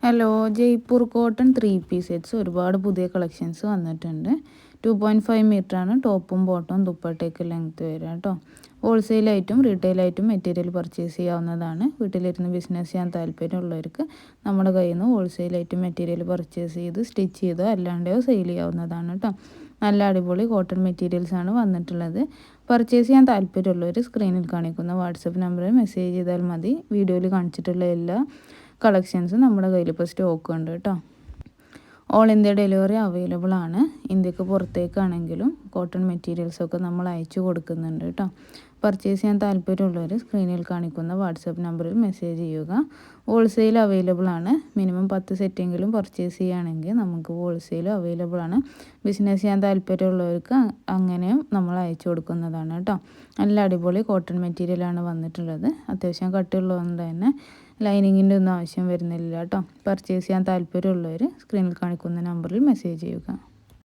Hello, Jaipur cotton 3 piece sets ഒരുപാട് പുതിയ collections വന്നിട്ടുണ്ട്. 2.5 മീറ്ററാണ് ടോപ്പും ബോട്ടവും ദുപ്പട്ടയ്ക്ക് ലെങ്ത്ത് വരിക കേട്ടോ. ഹോൾസെയിലായിട്ടും റീറ്റെയിലായിട്ടും മെറ്റീരിയൽ പർച്ചേസ് ചെയ്യാവുന്നതാണ്. വീട്ടിലിരുന്ന് ബിസിനസ് ചെയ്യാൻ താല്പര്യമുള്ളവർക്ക് നമ്മുടെ കയ്യിൽ നിന്ന് ഹോൾസെയിലായിട്ട് മെറ്റീരിയൽ പർച്ചേസ് ചെയ്ത് സ്റ്റിച്ച് ചെയ്തോ അല്ലാണ്ടോ സെയിൽ ചെയ്യാവുന്നതാണ് കേട്ടോ. നല്ല അടിപൊളി കോട്ടൺ മെറ്റീരിയൽസാണ് വന്നിട്ടുള്ളത്. പർച്ചേസ് ചെയ്യാൻ താല്പര്യമുള്ളവർ സ്ക്രീനിൽ കാണിക്കുന്ന വാട്സപ്പ് നമ്പറിൽ മെസ്സേജ് ചെയ്താൽ മതി. വീഡിയോയിൽ കാണിച്ചിട്ടുള്ള എല്ലാ കളക്ഷൻസും നമ്മുടെ കയ്യിൽ ഇപ്പോൾ സ്റ്റോക്ക് ഉണ്ട് കേട്ടോ. ഓൾ ഇന്ത്യ ഡെലിവറി അവൈലബിൾ ആണ്. ഇന്ത്യക്ക് പുറത്തേക്കാണെങ്കിലും കോട്ടൺ മെറ്റീരിയൽസൊക്കെ നമ്മൾ അയച്ചു കൊടുക്കുന്നുണ്ട് കേട്ടോ. പർച്ചേസ് ചെയ്യാൻ താല്പര്യമുള്ളവർ സ്ക്രീനിൽ കാണിക്കുന്ന വാട്സപ്പ് നമ്പറിൽ മെസ്സേജ് ചെയ്യുക. ഹോൾസെയിൽ അവൈലബിൾ ആണ്. മിനിമം 10 സെറ്റെങ്കിലും പർച്ചേസ് ചെയ്യുകയാണെങ്കിൽ നമുക്ക് ഹോൾസെയിൽ അവൈലബിൾ ആണ്. ബിസിനസ് ചെയ്യാൻ താല്പര്യമുള്ളവർക്ക് അങ്ങനെയും നമ്മൾ അയച്ചു കൊടുക്കുന്നതാണ് കേട്ടോ. നല്ല അടിപൊളി കോട്ടൺ മെറ്റീരിയലാണ് വന്നിട്ടുള്ളത്. അത്യാവശ്യം കട്ടിയുള്ളതുകൊണ്ട് തന്നെ ലൈനിങ്ങിൻ്റെ ഒന്നും ആവശ്യം വരുന്നില്ല കേട്ടോ. പർച്ചേസ് ചെയ്യാൻ താല്പര്യമുള്ളവർ സ്ക്രീനിൽ കാണിക്കുന്ന നമ്പറിൽ മെസ്സേജ് ചെയ്യുക.